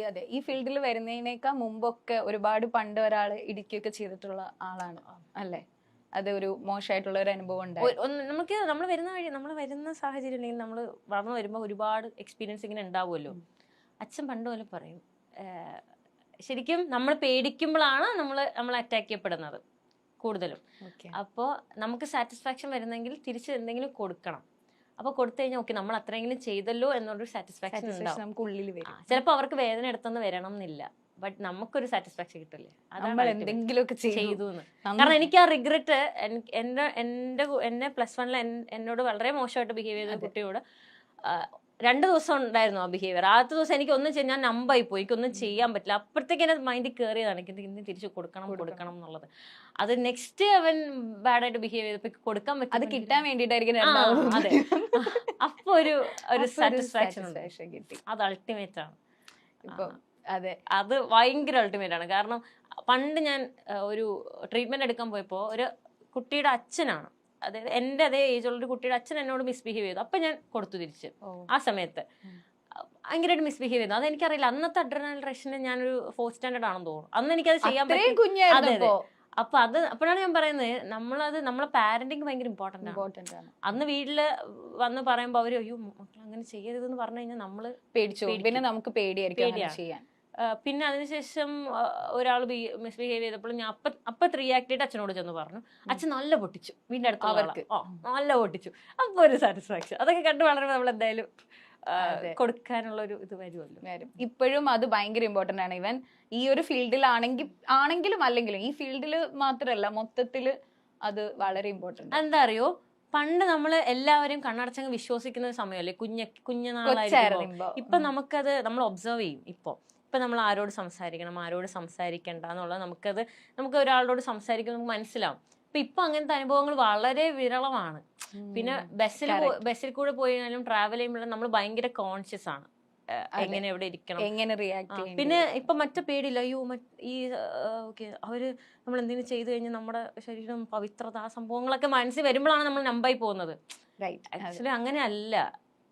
അതെ, ഈ ഫീൽഡിൽ വരുന്നതിനേക്കാൾ മുമ്പൊക്കെ ഒരുപാട് പണ്ട് ഒരാൾ ഇടിക്കുകയൊക്കെ ചെയ്തിട്ടുള്ള ആളാണ് അല്ലേ? അത് ഒരു മോശമായിട്ടുള്ള ഒരു അനുഭവം ഉണ്ടായി. നമുക്ക് നമ്മൾ വരുന്ന സാഹചര്യം ഉണ്ടെങ്കിൽ നമ്മൾ വളർന്നു വരുമ്പോൾ ഒരുപാട് എക്സ്പീരിയൻസ് ഇങ്ങനെ ഉണ്ടാവുമല്ലോ. അച്ഛൻ പണ്ട് പോലെ പറയും, ശരിക്കും നമ്മൾ പേടിക്കുമ്പോഴാണ് നമ്മൾ അറ്റാക്ക് ചെയ്യപ്പെടുന്നത് കൂടുതലും. അപ്പോൾ നമുക്ക് സാറ്റിസ്ഫാക്ഷൻ വരുന്നെങ്കിൽ തിരിച്ച് എന്തെങ്കിലും കൊടുക്കണം. അപ്പൊ കൊടുത്തു കഴിഞ്ഞാൽ ഓക്കെ നമ്മൾ അത്രയെങ്കിലും ചെയ്തല്ലോ എന്നൊരു സാറ്റിസ്ഫാക്ഷൻ ഉണ്ടാവും നമുക്ക് ഉള്ളിൽ വരും. ചിലപ്പോൾ അവർക്ക് വേദന എടുത്തെന്ന് വരണം എന്നില്ല, ബട്ട് നമുക്കൊരു സാറ്റിസ്ഫാക്ഷൻ കിട്ടില്ലേ, നമ്മൾ എന്തെങ്കിലുമൊക്കെ ചെയ്തു എന്ന്. കാരണം എനിക്ക് ആ റിഗ്രറ്റ് എന്നെ +1 എന്നോട് വളരെ മോശമായിട്ട് ബിഹേവ് ചെയ്ത കുട്ടിയോട് 2 ദിവസം ഉണ്ടായിരുന്നു ആ ബിഹേവിയർ. ആദ്യത്തെ ദിവസം എനിക്ക് ഒന്നും ചെയ്യാൻ, ഞാൻ നമ്പായി പോയി, എനിക്കൊന്നും ചെയ്യാൻ പറ്റില്ല. അപ്പോഴത്തേക്ക് എന്നെ മൈൻഡിൽ കയറിയതാണ് എനിക്ക് ഇന്ന് തിരിച്ചു കൊടുക്കണം എന്നുള്ളത്. അത് നെക്സ്റ്റ് അവൻ ബാഡായിട്ട് ബിഹേവ് ചെയ്തപ്പോ കൊടുക്കാൻ പറ്റും, അത് കിട്ടാൻ വേണ്ടിട്ടായിരിക്കും. അതെ, അപ്പൊ ഒരു സാറ്റിസ്ഫാക്ഷൻ കിട്ടി. അത് അൾട്ടിമേറ്റ് ആണ്. ഇപ്പൊ അതെ, അത് ഭയങ്കര അൾട്ടിമേറ്റ് ആണ്. കാരണം പണ്ട് ഞാൻ ഒരു ട്രീറ്റ്മെന്റ് എടുക്കാൻ പോയപ്പോ ഒരു കുട്ടിയുടെ അച്ഛനാണ്, അതായത് എന്റെ അതേ ഏജുള്ള ഒരു കുട്ടിയുടെ അച്ഛൻ എന്നോട് മിസ്ബിഹേവ് ചെയ്തു. അപ്പൊ ഞാൻ കൊടുത്തു തിരിച്ച്. ആ സമയത്ത് ഭയങ്കരമായിട്ട് മിസ്ബിഹേവ് ചെയ്തു. അതെനിക്കറിയില്ല, അന്നത്തെ അഡ്രിനൽ റഷിന് ഞാനൊരു 4th സ്റ്റാൻഡേർഡ് ആണെന്ന് തോന്നുന്നു. അന്ന് എനിക്കത് ചെയ്യാൻ പറ്റും. അതെ അതെ. അപ്പൊ അപ്പോഴാണ് ഞാൻ പറയുന്നത്, നമ്മളെ പാരന്റിങ് ഭയങ്കര ഇമ്പോർട്ടന്റ് ആണ്. അന്ന് വീട്ടില് വന്ന് പറയുമ്പോ അവര് അയ്യോ മക്കൾ അങ്ങനെ ചെയ്യരുതെന്ന് പറഞ്ഞു കഴിഞ്ഞാൽ നമ്മള് പേടിച്ചു. പിന്നെ നമുക്ക് പേടിയായിരിക്കും. പിന്നെ അതിനുശേഷം ഒരാൾ മിസ്ബിഹേവ് ചെയ്തപ്പോൾ ഞാൻ അപ്പൊ റിയാക്ട് ചെയ്തിട്ട് അച്ഛനോട് ചെന്ന് പറഞ്ഞു. അച്ഛൻ നല്ല പൊട്ടിച്ചു, വീടിന്റെ അടുത്ത് അവർക്ക് നല്ല പൊട്ടിച്ചു. അപ്പൊ ഒരു സാറ്റിസ്ഫാക്ഷൻ. അതൊക്കെ കണ്ടു വളരുമ്പോൾ നമ്മൾ എന്തായാലും കൊടുക്കാനുള്ള ഒരു ഇത് വരുമല്ലോ. ഇപ്പോഴും അത് ഭയങ്കര ഇമ്പോർട്ടന്റ് ആണ്. ഇവൻ ഈ ഒരു ഫീൽഡിൽ ആണെങ്കിലും അല്ലെങ്കിലും, ഈ ഫീൽഡിൽ മാത്രമല്ല മൊത്തത്തില് അത് വളരെ ഇമ്പോർട്ടന്റ്. എന്താ അറിയോ, പണ്ട് നമ്മള് എല്ലാവരും കണ്ണടച്ചങ്ങ് വിശ്വസിക്കുന്ന സമയമല്ലേ കുഞ്ഞുനാളായിരുന്നു. ഇപ്പൊ നമുക്കത് നമ്മൾ ഒബ്സർവ് ചെയ്യും. ഇപ്പൊ നമ്മൾ ആരോട് സംസാരിക്കണം, ആരോട് സംസാരിക്കണ്ട എന്നുള്ളത് നമുക്ക് ഒരാളോട് സംസാരിക്കുമ്പോൾ നമുക്ക് മനസ്സിലാവും. ഇപ്പൊ അങ്ങനത്തെ അനുഭവങ്ങൾ വളരെ വിരളമാണ്. പിന്നെ ബസ്സിൽ കൂടെ പോയാലും ട്രാവൽ ചെയ്യുമ്പോഴും നമ്മൾ ഭയങ്കര കോൺഷ്യസ് ആണ്, എങ്ങനെ എവിടെ ഇരിക്കണം, എങ്ങനെ റിയാക്ട് ചെയ്യണം. പിന്നെ ഇപ്പൊ മറ്റു പേടിയില്ല. അയ്യോ ഈ അവര് നമ്മൾ എന്തെങ്കിലും ചെയ്തു കഴിഞ്ഞാൽ നമ്മുടെ ശരീരം പവിത്രത, ആ സംഭവങ്ങളൊക്കെ മനസ്സിൽ വരുമ്പോഴാണ് നമ്മൾ നമ്പായി പോകുന്നത്. ആക്ച്വലി അങ്ങനെ അല്ല,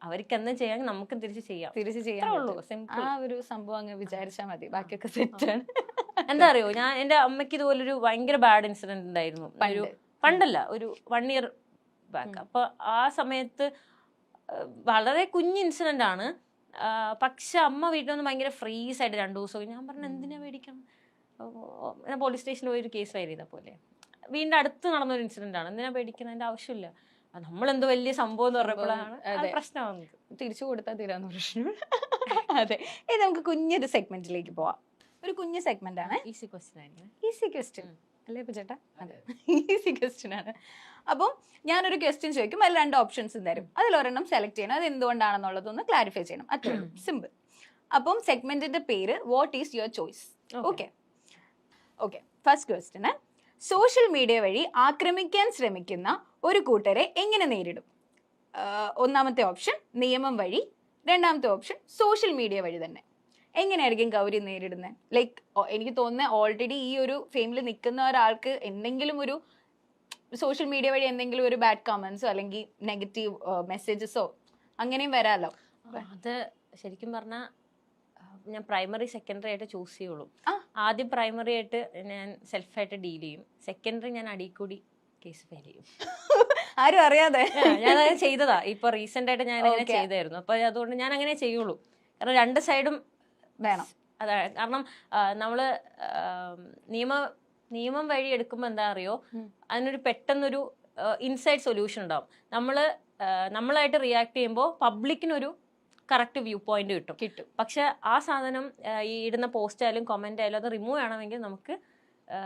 അവർക്ക് എന്തും ചെയ്യാൻ നമുക്ക് തിരിച്ചു ചെയ്യാം. ആ ഒരു സംഭവം അങ്ങ് വിചാരിച്ചാൽ മതി, ബാക്കിയൊക്കെ സെറ്റാണ്. എന്താ അറിയോ, ഞാൻ എന്റെ അമ്മയ്ക്ക് ഇതുപോലൊരു ഭയങ്കര ബാഡ് ഇൻസിഡന്റ് ഉണ്ടായിരുന്നു. പണ്ടല്ല, ഒരു 1 year ബാക്ക്. അപ്പൊ ആ സമയത്ത് വളരെ കുഞ്ഞ് ഇൻസിഡന്റ് ആണ്. പക്ഷെ അമ്മ വീട്ടിൽ നിന്ന് ഭയങ്കര ഫ്രീസ് ആയിട്ട് 2 ദിവസം. ഞാൻ പറഞ്ഞു എന്തിനാ പേടിക്കണം, ഞാൻ പോലീസ് സ്റ്റേഷനിൽ പോയി ഒരു കേസ് ഫയൽ ചെയ്ത പോലെ. വീടിന്റെ അടുത്ത് നടന്നൊരു ഇൻസിഡന്റ് ആണ്, എന്തിനാ പേടിക്കണം, അതിന്റെ ആവശ്യമില്ല. നമ്മളെന്തോ വലിയ സംഭവം എന്ന് പറഞ്ഞപ്പോഴാണ് പ്രശ്നമാകുന്നത്. തിരിച്ചു കൊടുത്താൽ തീരാവുന്ന പ്രശ്നം. അതെ, ഇത് നമുക്ക് കുഞ്ഞൊരു സെഗ്മെന്റിലേക്ക് പോവാം. ഒരു കുഞ്ഞു സെഗ്മെന്റ് ആണ്. ഈസി ക്വസ്റ്റ്യൻ ആയിരിക്കും. ഈസി ക്വസ്റ്റ്യൻ അല്ലേ ചേട്ടാ? അതെ, ഈസി ക്വസ്റ്റ്യൻ ആണ്. അപ്പം ഞാനൊരു ക്വസ്റ്റ്യൻ ചോദിക്കും, അതിൽ 2 ഓപ്ഷൻസ് തരും. അതിലൊരെണ്ണം സെലക്ട് ചെയ്യണം, അത് എന്തുകൊണ്ടാണെന്നുള്ളതൊന്ന് ക്ലാരിഫൈ ചെയ്യണം. അത്രേ ഉള്ളൂ, സിമ്പിൾ. അപ്പം സെഗ്മെന്റിന്റെ പേര് what is your choice. Okay, first question, social media വഴി ആക്രമിക്കാൻ ശ്രമിക്കുന്ന ഒരു കൂട്ടരെ എങ്ങനെ നേരിടും? ഒന്നാമത്തെ ഓപ്ഷൻ നിയമം വഴി, രണ്ടാമത്തെ ഓപ്ഷൻ സോഷ്യൽ മീഡിയ വഴി തന്നെ. എങ്ങനെയായിരിക്കും ഗൗരി നേരിടുന്നത്? ലൈക്ക് എനിക്ക് തോന്നുന്നത് ഓൾറെഡി ഈ ഒരു ഫെയിമിൽ നിൽക്കുന്ന ഒരാൾക്ക് എന്തെങ്കിലും ഒരു സോഷ്യൽ മീഡിയ വഴി എന്തെങ്കിലും ഒരു ബാഡ് കമന്റ്സോ അല്ലെങ്കിൽ നെഗറ്റീവ് മെസ്സേജസോ അങ്ങനെയും വരാലോ. അത് ശരിക്കും പറഞ്ഞാൽ ഞാൻ പ്രൈമറി സെക്കൻഡറി ആയിട്ട് ചൂസ് ചെയ്യുള്ളൂ. ആദ്യം പ്രൈമറി ആയിട്ട് ഞാൻ സെൽഫായിട്ട് ഡീൽ ചെയ്യും. സെക്കൻഡറി ഞാൻ അടിക്കൂടി കേസ് ഫയൽ ചെയ്യും. ആരും അറിയാതെ ഞാൻ അത് ചെയ്തതാ. ഇപ്പൊ റീസെന്റ് ആയിട്ട് ഞാൻ അങ്ങനെ ചെയ്തായിരുന്നു. അപ്പൊ അതുകൊണ്ട് ഞാൻ അങ്ങനെ ചെയ്യുള്ളൂ. കാരണം 2 സൈഡും വേണം. അതാണ് കാരണം നമ്മള് നിയമം വഴി എടുക്കുമ്പോൾ എന്താ അറിയോ, അതിനൊരു പെട്ടെന്നൊരു ഇൻസൈഡ് സൊല്യൂഷൻ ഉണ്ടാവും. നമ്മളായിട്ട് റിയാക്ട് ചെയ്യുമ്പോൾ പബ്ലിക്കിനൊരു കറക്റ്റ് വ്യൂ പോയിന്റ് കിട്ടും. പക്ഷെ ആ സാധനം ഈ ഇടുന്ന പോസ്റ്റ് ആയാലും കമന്റ് ആയാലും അത് റിമൂവ് ചെയ്യണമെങ്കിൽ നമുക്ക്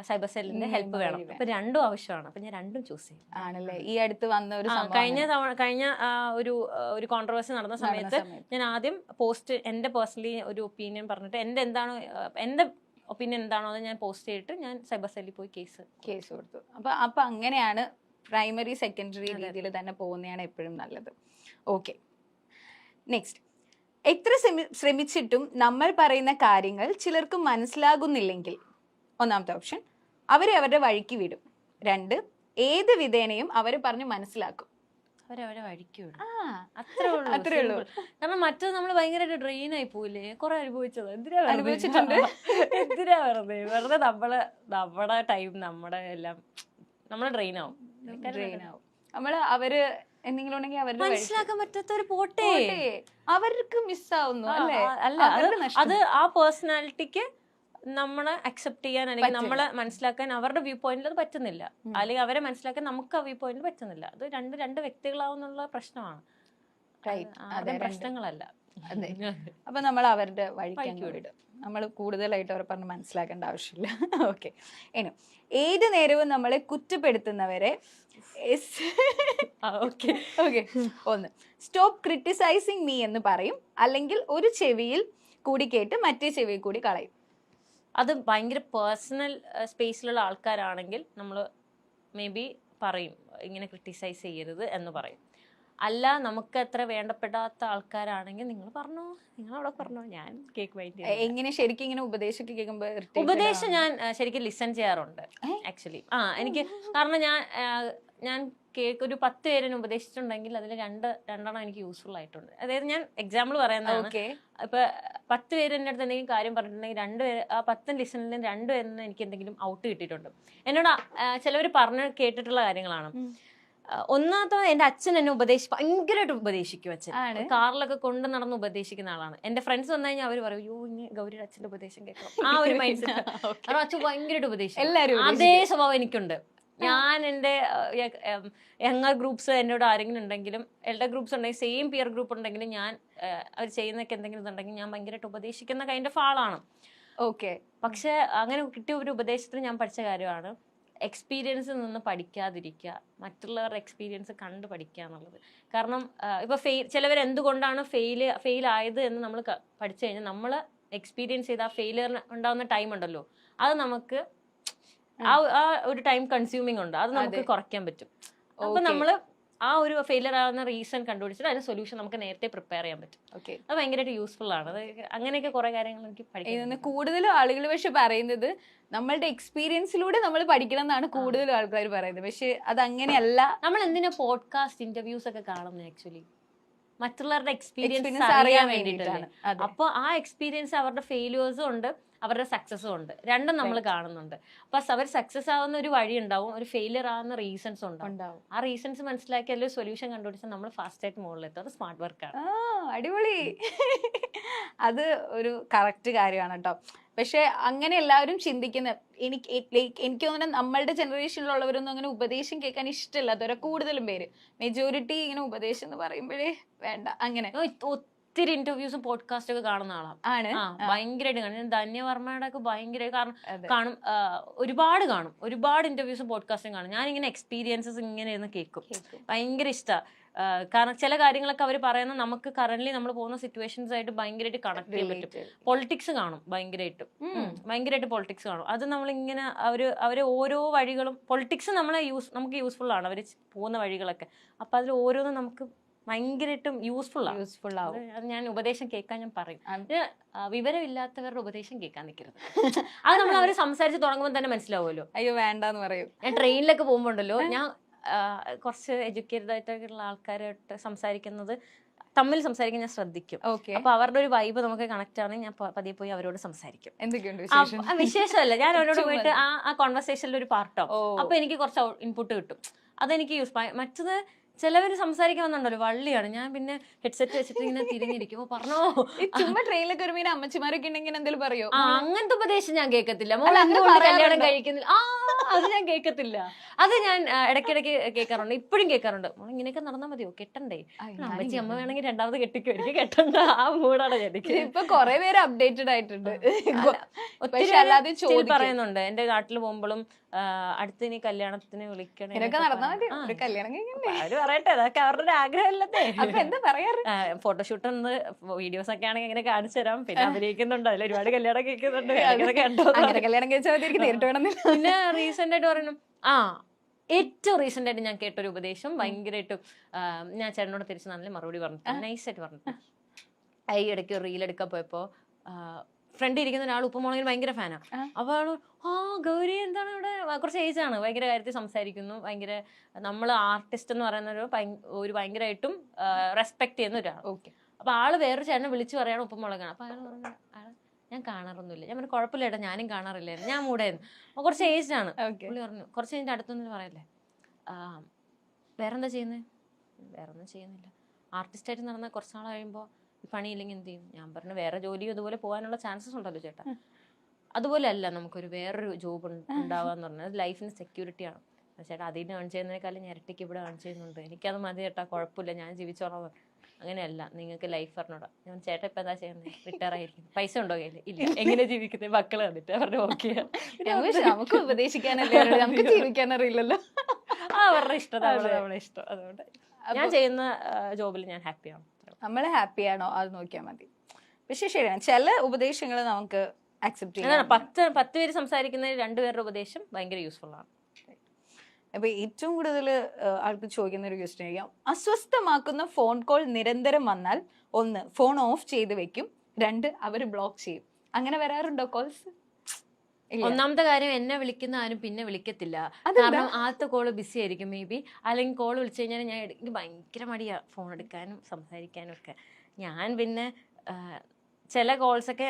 സൈബർ സെല്ലിന്റെ ഹെൽപ്പ് വേണം. അപ്പൊ 2ഉം ആവശ്യമാണ്. അപ്പൊ ഞാൻ 2ഉം ചൂസ് ചെയ്യും. ആണല്ലേ? ഈ അടുത്ത് വന്ന ഒരു കഴിഞ്ഞ ഒരു കോൺട്രവേഴ്സി നടന്ന സമയത്ത് ഞാൻ ആദ്യം പോസ്റ്റ് എന്റെ പേഴ്സണലി ഒരു ഒപ്പീനിയൻ പറഞ്ഞിട്ട് എന്റെ ഒപ്പീനിയൻ എന്താണോ അത് ഞാൻ പോസ്റ്റ് ചെയ്തിട്ട് ഞാൻ സൈബർ സെല്ലിൽ പോയി കേസ് കൊടുത്തു. അപ്പൊ അങ്ങനെയാണ് പ്രൈമറി സെക്കൻഡറി രീതിയിൽ തന്നെ പോകുന്നതാണ് എപ്പോഴും നല്ലത്. ഓക്കെ, നെക്സ്റ്റ്, എത്ര ശ്രമിച്ചിട്ടും നമ്മൾ പറയുന്ന കാര്യങ്ങൾ ചിലർക്ക് മനസ്സിലാകുന്നില്ലെങ്കിൽ, ഒന്നാമത്തെ ഓപ്ഷൻ അവരെ അവരുടെ വഴിക്ക് വിടും. 2, ഏത് വിധേനയും അവരെ പറഞ്ഞ് മനസ്സിലാക്കും. അവരവരെ വഴിക്ക് വിടും. ആ അത്രേ ഉള്ളൂ, അത്രേ ഉള്ളൂ. simple. കാരണം മറ്റത് നമ്മൾ ഭയങ്കരമായിട്ട് ഡ്രെയിൻ ആയി പോയില്ലേ, കുറെ അനുഭവിച്ചത്. എന്തിനാ അനുഭവിച്ചിട്ടുണ്ട്. എന്തിനാ വെറുതെ നമ്മുടെ ടൈം നമ്മുടെ എല്ലാം നമ്മള് ഡ്രെയിൻ ആവും. ഡ്രെയിൻ ആവും. അവര് എന്തെങ്കിലും ഉണ്ടെങ്കിൽ അവരുടെ മനസ്സിലാക്കാൻ പറ്റാത്തവര് പോട്ടെ, അവർക്ക് മിസ്സാവുന്നു അല്ലേ? അല്ല അത് ആ പേഴ്സണാലിറ്റിക്ക് നമ്മളെ അക്സെപ്റ്റ് ചെയ്യാൻ അല്ലെങ്കിൽ നമ്മളെ മനസ്സിലാക്കാൻ അവരുടെ വ്യൂ പോയിന്റിൽ അത് പറ്റുന്നില്ല, അല്ലെങ്കിൽ അവരെ മനസ്സിലാക്കാൻ നമുക്ക് ആ വ്യൂ പോയിന്റിൽ പറ്റുന്നില്ല. അത് രണ്ട് വ്യക്തികളാവുന്നുള്ള പ്രശ്നമാണ്, പ്രശ്നങ്ങളല്ല. അതെ. അപ്പൊ നമ്മൾ അവരുടെ വഴിക്ക് വിടും. നമ്മൾ കൂടുതലായിട്ട് അവരെ പറഞ്ഞ് മനസ്സിലാക്കേണ്ട ആവശ്യമില്ല. ഓക്കെ. ഇനി ഏത് നേരവും നമ്മളെ കുറ്റപ്പെടുത്തുന്നവരെ ഒന്ന് സ്റ്റോപ്പ് ക്രിട്ടിസൈസിങ് മീ എന്ന് പറയും, അല്ലെങ്കിൽ ഒരു ചെവിയിൽ കൂടി കേട്ട് മറ്റേ ചെവിയിൽ കൂടി കളയും. അത് ഭയങ്കര പേഴ്സണൽ സ്പേസിലുള്ള ആൾക്കാരാണെങ്കിൽ നമ്മൾ മേ ബി പറയും ഇങ്ങനെ ക്രിട്ടിസൈസ് ചെയ്യരുത് എന്ന് പറയും. അല്ല നമുക്ക് അത്ര വേണ്ടപ്പെടാത്ത ആൾക്കാരാണെങ്കിൽ നിങ്ങൾ പറഞ്ഞോ, നിങ്ങൾ അവിടെ പറഞ്ഞോ, ഞാൻ കേക്ക് വൈറ്റ്. എങ്ങനെ ശരിക്കും ഇങ്ങനെ ഉപദേശമൊക്കെ കേൾക്കുമ്പോ ഉപദേശം ഞാൻ ശരിക്കും ലിസൺ ചെയ്യാറുണ്ട് ആക്ച്വലി. എനിക്ക് കാരണം ഞാൻ കേക്ക് ഒരു 10 പേരിനെ ഉപദേശിച്ചിട്ടുണ്ടെങ്കിൽ അതിൽ രണ്ടെണ്ണം എനിക്ക് യൂസ്ഫുൾ ആയിട്ടുണ്ട്. അതായത് ഞാൻ എക്സാമ്പിൾ പറയുന്നതാണ്. ഇപ്പൊ 10 പേര് എൻ്റെ അടുത്ത് എന്തെങ്കിലും കാര്യം പറഞ്ഞിട്ടുണ്ടെങ്കിൽ 2 പേര് ആ 10 ലിസണിലും 2 പേരിന് എനിക്ക് എന്തെങ്കിലും ഔട്ട് കിട്ടിയിട്ടുണ്ട്. എന്നോട് ചിലവർ പറഞ്ഞ് കേട്ടിട്ടുള്ള കാര്യങ്ങളാണ്. ഒന്നാമത്തെ എൻ്റെ അച്ഛൻ എന്നെ ഭയങ്കരമായിട്ട് ഉപദേശിക്കും. അച്ഛൻ കാറിലൊക്കെ കൊണ്ട് നടന്ന് ഉപദേശിക്കുന്ന ആളാണ്. എന്റെ ഫ്രണ്ട്സ് വന്നു കഴിഞ്ഞാൽ അവർ പറയും അയ്യോ ഇനി ഗൗരിയുടെ അച്ഛൻ്റെ ഉപദേശം കേൾക്കണം, ആ ഒരു മൈൻഡ് സെറ്റ്. കാരണം അച്ഛൻ ഭയങ്കരമായിട്ട് ഉപദേശിക്കും. അതേ സ്വഭാവം എനിക്കുണ്ട്. ഞാൻ എൻ്റെ യങ്ങർ ഗ്രൂപ്പ്സ് എന്നോട് ആരെങ്കിലും ഉണ്ടെങ്കിലും എൽഡർ ഗ്രൂപ്പ്സ് ഉണ്ടെങ്കിൽ സെയിം പിയർ ഗ്രൂപ്പ് ഉണ്ടെങ്കിലും ഞാൻ അവർ ചെയ്യുന്നൊക്കെ എന്തെങ്കിലും ഇതുണ്ടെങ്കിൽ ഞാൻ ഭയങ്കരമായിട്ട് ഉപദേശിക്കുന്ന കൈൻഡ് ഓഫ് ആളാണ്. ഓക്കെ. പക്ഷെ അങ്ങനെ കിട്ടിയ ഒരു ഉപദേശത്തിന് ഞാൻ പഠിച്ച കാര്യമാണ് എക്സ്പീരിയൻസിൽ നിന്ന് പഠിക്കാതിരിക്കുക, മറ്റുള്ളവരുടെ എക്സ്പീരിയൻസ് കണ്ട് പഠിക്കുക എന്നുള്ളത്. കാരണം ഇപ്പൊ ചിലവർ എന്തുകൊണ്ടാണ് ഫെയിൽ ആയത് എന്ന് നമ്മൾ പഠിച്ചു കഴിഞ്ഞാൽ നമ്മൾ എക്സ്പീരിയൻസ് ചെയ്ത ആ ഫെയിലിയറിന് ഉണ്ടാവുന്ന ടൈം ഉണ്ടല്ലോ, അത് നമുക്ക് ആ ഒരു ടൈം കൺസ്യൂമിങ് ഉണ്ട്, അത് നമുക്ക് കുറയ്ക്കാൻ പറ്റും. അപ്പൊ നമ്മള് ആ ഒരു ഫെയിലിയർ ആവുന്ന റീസൺ കണ്ടുപിടിച്ചിട്ട് അതിന് സൊല്യൂഷൻ നമുക്ക് നേരത്തെ പ്രിപ്പയർ ചെയ്യാൻ പറ്റും. അത് ഭയങ്കരമായിട്ട് യൂസ്ഫുൾ ആണ്. അത് അങ്ങനെയൊക്കെ കുറെ കാര്യങ്ങൾ എനിക്ക് പഠിക്കാൻ. കൂടുതലും ആളുകൾ പക്ഷെ പറയുന്നത് നമ്മളുടെ എക്സ്പീരിയൻസിലൂടെ നമ്മൾ പഠിക്കണം എന്നാണ് കൂടുതലും ആൾക്കാർ പറയുന്നത്. പക്ഷെ അത് അങ്ങനെയല്ല. നമ്മൾ എന്തിനാ പോഡ്കാസ്റ്റ് ഇന്റർവ്യൂസ് ഒക്കെ കാണുന്നത്? ആക്ച്വലി മറ്റുള്ളവരുടെ എക്സ്പീരിയൻസ് അറിയാൻ വേണ്ടിയിട്ടാണ്. അപ്പൊ ആ എക്സ്പീരിയൻസ് അവരുടെ ഫെയിലിയേഴ്സും ഉണ്ട്, അവരുടെ സക്സസും ഉണ്ട്, രണ്ടും നമ്മൾ കാണുന്നുണ്ട്. അപ്പൊ അവർ സക്സസ് ആവുന്ന ഒരു വഴി ഉണ്ടാവും, ഒരു ഫെയിലിയർ ആവുന്ന റീസൺസ് ഉണ്ടാവും. ആ റീസൺസ് മനസ്സിലാക്കി അതിൽ സൊല്യൂഷൻ കണ്ടുപിടിച്ചാൽ നമ്മൾ ഫാസ്റ്റ് ആയിട്ട് മുകളിലെത്തും. അത് സ്മാർട്ട് വർക്കാണ്. അടിപൊളി. അത് ഒരു കറക്റ്റ് കാര്യമാണ് കേട്ടോ. പക്ഷെ അങ്ങനെ എല്ലാവരും ചിന്തിക്കുന്ന എനിക്ക് തോന്നുന്നത് നമ്മളുടെ ജനറേഷനിലുള്ളവരൊന്നും അങ്ങനെ ഉപദേശം കേൾക്കാൻ ഇഷ്ടമില്ലാത്തവരെ കൂടുതലും പേര്. മെജോറിറ്റി ഇങ്ങനെ ഉപദേശം എന്ന് പറയുമ്പോഴേ വേണ്ട അങ്ങനെ. ഒത്തിരി ഇന്റർവ്യൂസും പോഡ്കാസ്റ്റ് ഒക്കെ കാണുന്ന ആളാണ്. ഭയങ്കരമായിട്ട് കാണും. ധന്യവർമ്മയുടെ ഒക്കെ ഭയങ്കര കാണും, ഒരുപാട് ഇന്റർവ്യൂസും പോഡ്കാസ്റ്റും കാണും. ഞാനിങ്ങനെ എക്സ്പീരിയൻസസ് ഇങ്ങനെ ഇരുന്ന് കേൾക്കും, ഭയങ്കര ഇഷ്ടമാണ്. കാരണം ചില കാര്യങ്ങളൊക്കെ അവർ പറയുന്നത് നമുക്ക് കറന്റ്ലി നമ്മൾ പോകുന്ന സിറ്റുവേഷൻസ് ആയിട്ട് ഭയങ്കരമായിട്ട് കണക്ട് ചെയ്യാൻ പറ്റും. പൊളിറ്റിക്സ് കാണും, ഭയങ്കരമായിട്ട് പൊളിറ്റിക്സ് കാണും. അത് നമ്മളിങ്ങനെ അവര് ഓരോ വഴികളും പൊളിറ്റിക്സ് നമുക്ക് യൂസ്ഫുൾ ആണ്, അവർ പോകുന്ന വഴികളൊക്കെ. അപ്പൊ അതിൽ ഓരോന്നും നമുക്ക് ഭയങ്കരമായിട്ടും യൂസ്ഫുൾ ആവും. അത് ഞാൻ ഉപദേശം കേൾക്കാൻ ഞാൻ പറയും. വിവരമില്ലാത്തവരുടെ ഉപദേശം കേൾക്കാൻ നിൽക്കരുത്. അത് നമ്മൾ അവർ സംസാരിച്ച് തുടങ്ങുമ്പോൾ തന്നെ മനസ്സിലാവുമല്ലോ. അയ്യോ വേണ്ടെന്ന് പറയും. ഞാൻ ട്രെയിനിലൊക്കെ പോകുമ്പോണ്ടല്ലോ, ഞാൻ കുറച്ച് എഡ്യൂക്കേറ്റഡ് ആയിട്ടുള്ള ആൾക്കാരായിട്ട് തമ്മിൽ സംസാരിക്കാൻ ഞാൻ ശ്രദ്ധിക്കും. അപ്പൊ അവരുടെ ഒരു വൈബ് നമുക്ക് കണക്ട് ആണെങ്കിൽ ഞാൻ പതിയെ പോയി അവരോട് സംസാരിക്കും. എന്തൊക്കെയുണ്ട് വിശേഷമല്ല, ഞാൻ അവരോട് പോയിട്ട് ആ കോൺവെർസേഷനിൽ ഒരു പാർട്ടാവും. അപ്പൊ എനിക്ക് കുറച്ച് ഇൻപുട്ട് കിട്ടും, അതെനിക്ക് യൂസ്. മറ്റത് ചിലവര് സംസാരിക്കാൻ വന്നുണ്ടല്ലോ വള്ളിയാണ്. ഞാൻ പിന്നെ ഹെഡ്സെറ്റ് വെച്ചിട്ട് ഇങ്ങനെ തിരിഞ്ഞിരിക്കുമ്പോ പറഞ്ഞോ. ചുമ്മാ ട്രെയിനിലൊക്കെ ഒരു അമ്മച്ചിമാരൊക്കെ ഉണ്ടെങ്കിൽ എന്തെങ്കിലും പറയോ? അങ്ങനത്തെ ഉപദേശം ഞാൻ കേൾക്കത്തില്ല. കല്യാണം കഴിക്കുന്നില്ല, അത് ഞാൻ കേൾക്കത്തില്ല. അത് ഞാൻ ഇടയ്ക്കിടയ്ക്ക് കേൾക്കാറുണ്ട്, ഇപ്പോഴും കേൾക്കാറുണ്ട്. ഇങ്ങനെയൊക്കെ നടന്നാൽ മതിയോ, കെട്ടണ്ടേ? അമ്മച്ചി അമ്മ വേണമെങ്കിൽ രണ്ടാമത് കെട്ടിക്കും, എനിക്ക് കെട്ടണ്ട. ആ മൂടാണ് എനിക്ക്. ഇപ്പൊ കുറെ പേര് അപ്ഡേറ്റഡ് ആയിട്ടുണ്ട്. ഒത്തിരി പറയുന്നുണ്ട്. എന്റെ നാട്ടിൽ പോകുമ്പോഴും അടുത്ത് ഇനി കല്യാണത്തിന് വിളിക്കണേ, അവര് പറയട്ടെ, അതൊക്കെ അവരുടെ ഒരു ആഗ്രഹമല്ലേ. അപ്പൊ എന്താ പറയാറ്? ഫോട്ടോഷൂട്ട് വീഡിയോസ് ഒക്കെ ആണെങ്കിൽ ഇങ്ങനെ കാണിച്ചു തരാം. പിന്നെ അഭിനയിക്കുന്നുണ്ട്, അതിൽ ഒരുപാട് കല്യാണം കേൾക്കുന്നുണ്ട്. കല്യാണം കഴിച്ചാൽ നേരിട്ട് വേണം. പിന്നെ റീസെന്റ് ആയിട്ട് പറയുന്നു, ഏറ്റവും റീസെന്റ് ആയിട്ട് ഞാൻ കേട്ടൊരു ഉപദേശം ഭയങ്കരമായിട്ടും ഞാൻ ചേട്ടനോട് തിരിച്ച് നല്ല മറുപടി പറഞ്ഞു, നൈസായിട്ട് പറഞ്ഞു. ഈ ഇടയ്ക്ക് റീൽ എടുക്കാൻ പോയപ്പോ ഫ്രണ്ട് ഇരിക്കുന്ന ഒരാൾ ഉപ്പുമുളകിന് ഭയങ്കര ഫാനാണ്. അപ്പോൾ ആള് ഗൗരി എന്താണ് ഇവിടെ, കുറച്ച് ഏജാണ്, ഭയങ്കര കാര്യത്തിൽ സംസാരിക്കുന്നു, ഭയങ്കര നമ്മൾ ആർട്ടിസ്റ്റ് എന്ന് പറയുന്ന ഒരു ഭയങ്കരമായിട്ടും റെസ്പെക്ട് ചെയ്യുന്ന ഒരാൾ. ഓക്കെ. അപ്പോൾ ആള് വേറൊരു ചേട്ടനെ വിളിച്ച് പറയാണ് ഉപ്പുമുളകാണ്. അപ്പോൾ അയാൾ പറഞ്ഞു ഞാൻ കാണാറൊന്നുമില്ല. ഞാൻ പറഞ്ഞു കുഴപ്പമില്ല ഏട്ടാ, ഞാനും കാണാറില്ലായിരുന്നു, ഞാൻ മൂടായിരുന്നു. അപ്പോൾ കുറച്ച് ഏജ്ഡാണ്. പുള്ളി പറഞ്ഞു കുറച്ച് കഴിഞ്ഞിട്ട് അടുത്തൊന്നും പറയല്ലേ, വേറെന്താ ചെയ്യുന്നത്? വേറൊന്നും ചെയ്യുന്നില്ല, ആർട്ടിസ്റ്റായിട്ട് നടന്നാൽ കുറച്ച് നാൾ കഴിയുമ്പോൾ പണിയില്ലെങ്കിൽ എന്ത് ചെയ്യും? ഞാൻ പറഞ്ഞു വേറെ ജോലിയും ഇതുപോലെ പോകാനുള്ള ചാൻസസ് ഉണ്ടല്ലോ ചേട്ടാ. അതുപോലെ അല്ല നമുക്കൊരു വേറൊരു ജോബ് ഉണ്ടാവാന്ന് പറഞ്ഞാൽ അത് ലൈഫിന് സെക്യൂരിറ്റിയാണ് ചേട്ടാ. അതിന് ഏൺ ചെയ്യുന്നതിനേക്കാളും ഞാൻ ഇരട്ടിക്ക് ഇവിടെ ഏൺ ചെയ്യുന്നുണ്ട്, എനിക്കത് മതി ചേട്ടാ, കുഴപ്പമില്ല, ഞാൻ ജീവിച്ചോളാം. അങ്ങനെയല്ല, നിങ്ങൾക്ക് ലൈഫ് പറഞ്ഞോടാ. ഞാൻ ചേട്ടാ ഇപ്പം എന്താ ചെയ്യുന്നത്? റിട്ടയർ ആയിരിക്കും. പൈസ ഉണ്ടോ കയ്യിൽ? ഇല്ല. എങ്ങനെ ജീവിക്കുന്നത്? മക്കള് വന്നിട്ട് പറഞ്ഞു ഓക്കെ, നമുക്ക് ഉപദേശിക്കാനല്ലേ, നമുക്ക് ജീവിക്കാനറിയില്ലല്ലോ. അവരുടെ ഇഷ്ടം, നമ്മളെ ഇഷ്ടം. അതുകൊണ്ട് ഞാൻ ചെയ്യുന്ന ജോബിൽ ഞാൻ ഹാപ്പിയാണ്. നമ്മൾ ഹാപ്പിയാണോ അത് നോക്കിയാൽ മതി. പക്ഷെ ശരിയാണ്, ചില ഉപദേശങ്ങൾ നമുക്ക് അക്സെപ്റ്റ് ചെയ്യാം. 10 പേര് സംസാരിക്കുന്നതിൽ 2 പേരുടെ ഉപദേശം ഭയങ്കര യൂസ്ഫുൾ ആണ്. അപ്പൊ ഏറ്റവും കൂടുതൽ ആൾക്ക് ചോദിക്കുന്ന ഒരു ക്വസ്റ്റ്യൻ ആയിരിക്കാം, അസ്വസ്ഥമാക്കുന്ന ഫോൺ കോൾ നിരന്തരം വന്നാൽ 1 ഫോൺ ഓഫ് ചെയ്ത് വെക്കും, 2 അവർ ബ്ലോക്ക് ചെയ്യും. അങ്ങനെ വരാറുണ്ടോ കോൾസ്? ഒന്നാമത്തെ കാര്യം, എന്നെ വിളിക്കുന്ന ആരും പിന്നെ വിളിക്കത്തില്ല. കാരണം ആദ്യത്തെ കോള് ബിസി ആയിരിക്കും മേ ബി, അല്ലെങ്കിൽ കോള് വിളിച്ചു കഴിഞ്ഞാൽ എനിക്ക് ഭയങ്കര മടിയാ ഫോൺ എടുക്കാനും സംസാരിക്കാനും ഒക്കെ. ഞാൻ പിന്നെ ചില കോൾസൊക്കെ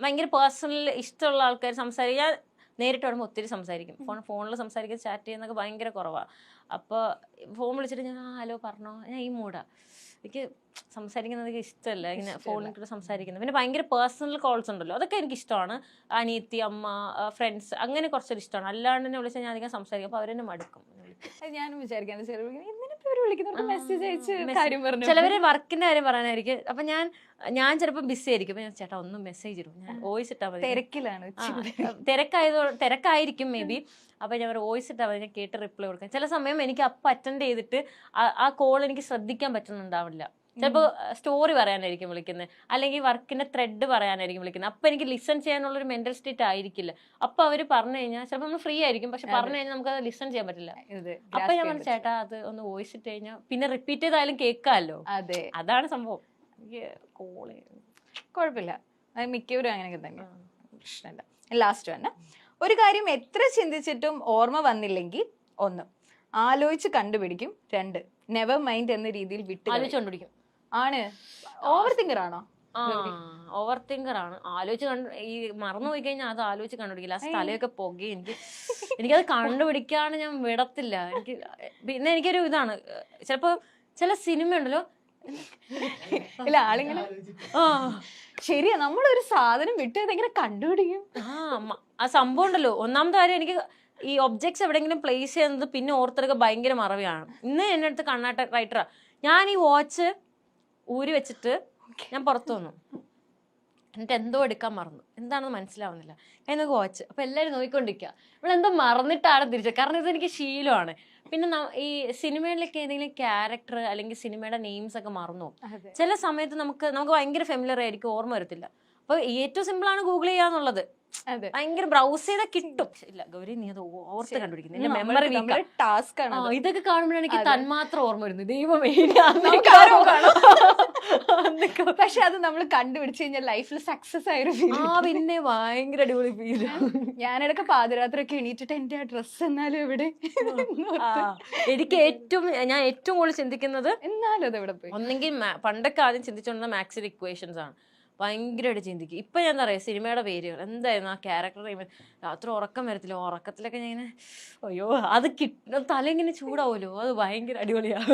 ഭയങ്കര പേഴ്സണൽ ഇഷ്ടമുള്ള ആൾക്കാർ സംസാരിക്കാൻ നേരിട്ട് വരുമ്പോൾ ഒത്തിരി സംസാരിക്കും. ഫോണിൽ സംസാരിക്കാൻ ചാറ്റ് ചെയ്യുന്നതൊക്കെ ഭയങ്കര കുറവാണ്. അപ്പോൾ ഫോൺ വിളിച്ചിട്ട് ഞാൻ ഹലോ പറഞ്ഞോ, ഞാൻ ഈ മൂടാ, എനിക്ക് സംസാരിക്കുന്നതൊക്കെ ഇഷ്ടമല്ല ഇങ്ങനെ ഫോണിൽ കൂടെ സംസാരിക്കുന്നത്. പിന്നെ ഭയങ്കര പേഴ്സണൽ കോൾസ് ഉണ്ടല്ലോ, അതൊക്കെ എനിക്ക് ഇഷ്ടമാണ്. അനിയത്തി, അമ്മ, ഫ്രണ്ട്സ്, അങ്ങനെ കുറച്ചൊരു ഇഷ്ടമാണ്. അല്ലാണ്ട് തന്നെ വിളിച്ചാൽ ഞാൻ അധികം സംസാരിക്കും, അപ്പോൾ അവരെന്നെ മടുക്കും. ഞാനും വിചാരിക്കാൻ മെസ്സേജ് അയച്ച് കാര്യം പറഞ്ഞു. ചിലവര് വർക്കിന്റെ കാര്യം പറയാനായിരിക്കും. അപ്പൊ ഞാൻ ചിലപ്പോൾ ബിസി ആയിരിക്കും. ഞാൻ ചേട്ടാ ഒന്നും മെസ്സേജ് ഇടും, ഞാൻ വോയിസ് ഇട്ടാൽ മതി. തിരക്കിലാണ്, തിരക്കായിരിക്കും മേ ബി. അപ്പൊ ഞാൻ വോയിസ് ഇട്ടാൽ മതി, ഞാൻ കേട്ട് റിപ്ലൈ കൊടുക്കാം. ചില സമയം എനിക്ക് അപ്പം അറ്റൻഡ് ചെയ്തിട്ട് ആ കോൾ എനിക്ക് ശ്രദ്ധിക്കാൻ പറ്റുന്നുണ്ടാവില്ല. ചിലപ്പോൾ സ്റ്റോറി പറയാനായിരിക്കും വിളിക്കുന്നത്, അല്ലെങ്കിൽ വർക്കിന്റെ ത്രെഡ് പറയാനായിരിക്കും വിളിക്കുന്നത്. അപ്പൊ എനിക്ക് ലിസൺ ചെയ്യാനുള്ളൊരു മെന്റൽ സ്റ്റേറ്റ് ആയിരിക്കില്ല. അപ്പൊ അവര് പറഞ്ഞു കഴിഞ്ഞാൽ ചിലപ്പോൾ നമ്മൾ ഫ്രീ ആയിരിക്കും, പക്ഷെ പറഞ്ഞു കഴിഞ്ഞാൽ നമുക്ക് അത് ലിസൺ ചെയ്യാൻ പറ്റില്ല. അപ്പൊ ഞാൻ പറഞ്ഞു ചേട്ടാ അത് ഒന്ന് വോയിസ് ഇട്ട് കഴിഞ്ഞാൽ പിന്നെ റിപ്പീറ്റ് ചെയ്താലും കേൾക്കാമല്ലോ. അതെ, അതാണ് സംഭവം. കോള് കുഴപ്പമില്ല, അത് മിക്കവരും അങ്ങനെയൊക്കെ തന്നെ, പ്രശ്നമില്ല. ലാസ്റ്റ് തന്നെ, ഒരു കാര്യം എത്ര ചിന്തിച്ചിട്ടും ഓർമ്മ വന്നില്ലെങ്കിൽ 1 ആലോചിച്ച് കണ്ടുപിടിക്കും, 2 നെവർ മൈൻഡ് എന്ന രീതിയിൽ വിട്ട് ആലോചിച്ച് കണ്ടുപിടിക്കും. ആണ് ഓവർ തിങ്കർ ആണോ? ഓവർ തിങ്കർ ആണ്. ആലോചിച്ച് ഈ മറന്നു പോയി കഴിഞ്ഞാൽ അത് ആലോചിച്ച് കണ്ടുപിടിക്കില്ല. ആ സ്ഥലമൊക്കെ പുകയും എനിക്കത് കണ്ടുപിടിക്കാണ്ട് ഞാൻ വിടത്തില്ല. പിന്നെ എനിക്കൊരു ഇതാണ്, ചിലപ്പോ ചില സിനിമ ഉണ്ടല്ലോ, ഇല്ല ആളിങ്ങനെ ശരിയാ, നമ്മളൊരു സാധനം വിട്ട് ഇതെങ്ങനെ കണ്ടുപിടിക്കും. ആ സംഭവം ഉണ്ടല്ലോ. ഒന്നാമത്തെ കാര്യം, എനിക്ക് ഈ ഒബ്ജക്ട്സ് എവിടെയെങ്കിലും പ്ലേസ് ചെയ്യുന്നത് പിന്നെ ഓർത്തെടുക്കുക ഭയങ്കര മറവിയാണ്. ഇന്ന് എന്റെ അടുത്ത് കണ്ണാട്ട റൈറ്ററാ, ഞാൻ ഈ വാച്ച് ഊരി വെച്ചിട്ട് ഞാൻ പുറത്തു വന്നു, എന്നിട്ട് എന്തോ എടുക്കാൻ മറന്നു, എന്താണെന്ന് മനസ്സിലാവുന്നില്ല. ഞാൻ നോക്കി വാച്ച്, അപ്പൊ എല്ലാവരും നോക്കിക്കൊണ്ടിരിക്കുക, ഇവളെന്തോ മറന്നിട്ടാണ് തിരിച്ചത്. കാരണം ഇതെനിക്ക് ശീലമാണ്. പിന്നെ ഈ സിനിമയിലൊക്കെ ഏതെങ്കിലും ക്യാരക്ടർ അല്ലെങ്കിൽ സിനിമയുടെ നെയിംസ് ഒക്കെ മറന്നു. ചില സമയത്ത് നമുക്ക് ഭയങ്കര ഫെമിലിയർ ആയിരിക്കും, ഓർമ്മ വരത്തില്ല. അപ്പൊ ഏറ്റവും സിമ്പിൾ ആണ് ഗൂഗിൾ ചെയ്യാന്നുള്ളത്. ഭയങ്കര ബ്രൗസ് ചെയ്താൽ കിട്ടും. ഇല്ല ഗൗരി, നീ അത് ഓർത്ത് കണ്ടുപിടിക്കുന്നത് മെമ്മറി ടാസ്ക് ആണ്. ഇതൊക്കെ കാണുമ്പോഴാണ് എനിക്ക് തന്മാത്രം ഓർമ്മ വരുന്നത്. ദൈവമേ, പക്ഷെ അത് നമ്മൾ കണ്ടുപിടിച്ചു കഴിഞ്ഞാൽ ലൈഫിൽ സക്സസ് ആയൊരു ഫീൽ. പിന്നെ ഭയങ്കര അടിപൊളി ഫീൽ. ഞാനിടയ്ക്ക് പാതിരാത്രി ഒക്കെ എണീറ്റിട്ട് എന്റെ ആ ഡ്രസ്സ് എന്നാലും എവിടെ, എനിക്ക് ഞാൻ ഏറ്റവും കൂടുതൽ ചിന്തിക്കുന്നത് എന്നാലും അത് എവിടെ പോയി. ഒന്നെങ്കിൽ പണ്ടൊക്കെ ആദ്യം ചിന്തിച്ചുകൊണ്ടിരുന്ന മാത്സിന്റെ ഇക്വേഷൻസ് ആണ്, ഭയങ്കരമായിട്ട് ചിന്തിക്കും. ഇപ്പൊ ഞാൻ എന്താ പറയാ, സിനിമയുടെ പേരുകൾ എന്തായിരുന്നു, ആ ക്യാരക്ടർ രാത്രി ഉറക്കം വരത്തില്ല, ഉറക്കത്തിലൊക്കെ ഞാൻ ഇങ്ങനെ അയ്യോ അത് തല ഇങ്ങനെ ചൂടാവുമല്ലോ, അത് ഭയങ്കര അടിപൊളിയാണ്.